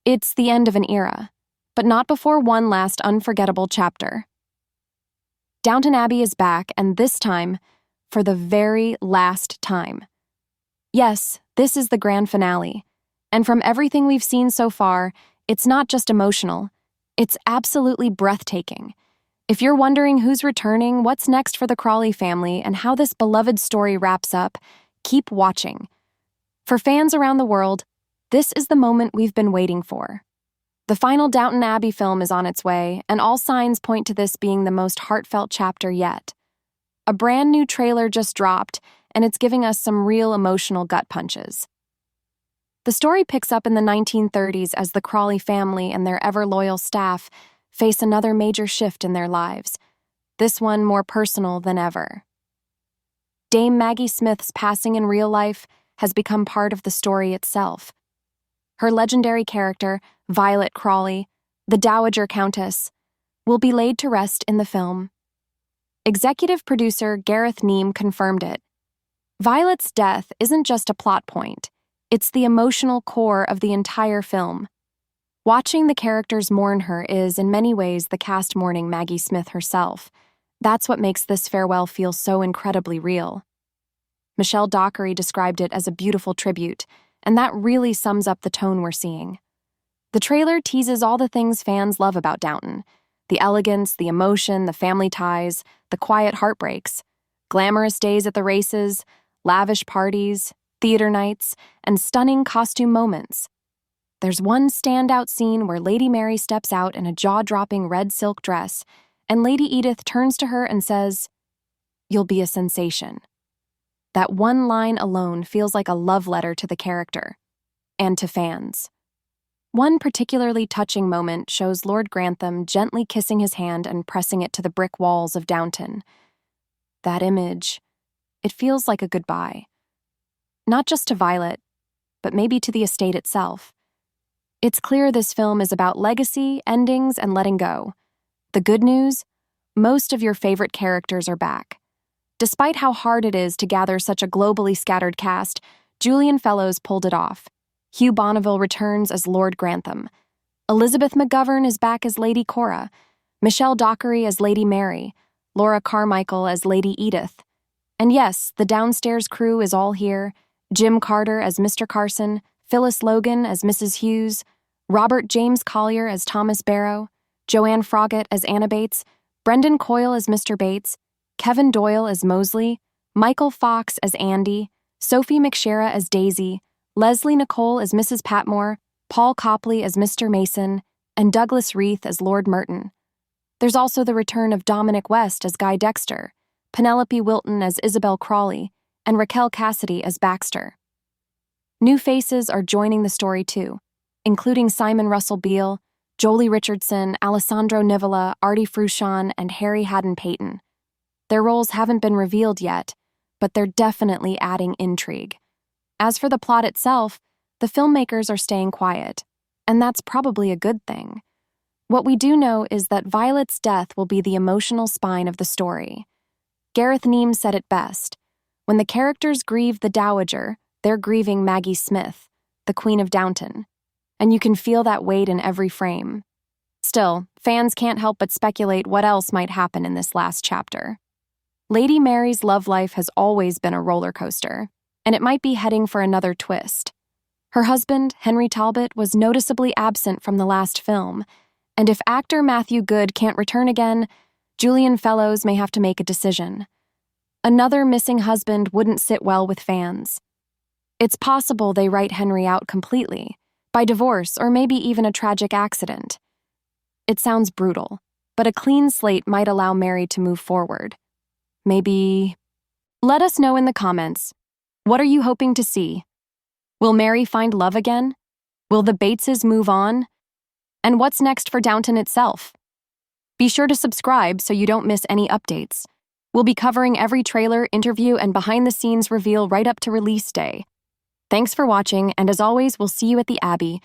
It's the end of an era, but not before one last unforgettable chapter. Downton Abbey is back, and this time, for the very last time. Yes, this is the grand finale, and from everything we've seen so far, it's not just emotional, it's absolutely breathtaking. If you're wondering who's returning, what's next for the Crawley family, and how this beloved story wraps up, keep watching. For fans around the world, this is the moment we've been waiting for. The final Downton Abbey film is on its way, and all signs point to this being the most heartfelt chapter yet. A brand new trailer just dropped, and it's giving us some real emotional gut punches. The story picks up in the 1930s as the Crawley family and their ever-loyal staff face another major shift in their lives, this one more personal than ever. Dame Maggie Smith's passing in real life has become part of the story itself. Her legendary character, Violet Crawley, the Dowager Countess, will be laid to rest in the film. Executive producer Gareth Neame confirmed it. Violet's death isn't just a plot point, it's the emotional core of the entire film. Watching the characters mourn her is, in many ways, the cast mourning Maggie Smith herself. That's what makes this farewell feel so incredibly real. Michelle Dockery described it as a beautiful tribute, and that really sums up the tone we're seeing. The trailer teases all the things fans love about Downton: the elegance, the emotion, the family ties, the quiet heartbreaks, glamorous days at the races, lavish parties, theater nights, and stunning costume moments. There's one standout scene where Lady Mary steps out in a jaw-dropping red silk dress, and Lady Edith turns to her and says, "You'll be a sensation." That one line alone feels like a love letter to the character, and to fans. One particularly touching moment shows Lord Grantham gently kissing his hand and pressing it to the brick walls of Downton. That image, it feels like a goodbye. Not just to Violet, but maybe to the estate itself. It's clear this film is about legacy, endings, and letting go. The good news? Most of your favorite characters are back. Despite how hard it is to gather such a globally scattered cast, Julian Fellowes pulled it off. Hugh Bonneville returns as Lord Grantham. Elizabeth McGovern is back as Lady Cora. Michelle Dockery as Lady Mary. Laura Carmichael as Lady Edith. And yes, the downstairs crew is all here. Jim Carter as Mr. Carson, Phyllis Logan as Mrs. Hughes, Robert James Collier as Thomas Barrow, Joanne Froggatt as Anna Bates, Brendan Coyle as Mr. Bates, Kevin Doyle as Mosley, Michael Fox as Andy, Sophie McShera as Daisy, Leslie Nicole as Mrs. Patmore, Paul Copley as Mr. Mason, and Douglas Reith as Lord Merton. There's also the return of Dominic West as Guy Dexter, Penelope Wilton as Isabel Crawley, and Raquel Cassidy as Baxter. New faces are joining the story too, including Simon Russell Beale, Jolie Richardson, Alessandro Nivola, Artie Fruchon, and Harry Haddon-Payton. Their roles haven't been revealed yet, but they're definitely adding intrigue. As for the plot itself, the filmmakers are staying quiet, and that's probably a good thing. What we do know is that Violet's death will be the emotional spine of the story. Gareth Neame said it best. When the characters grieve the Dowager, they're grieving Maggie Smith, the Queen of Downton, and you can feel that weight in every frame. Still, fans can't help but speculate what else might happen in this last chapter. Lady Mary's love life has always been a roller coaster, and it might be heading for another twist. Her husband, Henry Talbot, was noticeably absent from the last film, and if actor Matthew Goode can't return again, Julian Fellowes may have to make a decision. Another missing husband wouldn't sit well with fans. It's possible they write Henry out completely, by divorce or maybe even a tragic accident. It sounds brutal, but a clean slate might allow Mary to move forward. Maybe... Let us know in the comments. What are you hoping to see? Will Mary find love again? Will the Bateses move on? And what's next for Downton itself? Be sure to subscribe so you don't miss any updates. We'll be covering every trailer, interview, and behind-the-scenes reveal right up to release day. Thanks for watching, and as always, we'll see you at the Abbey.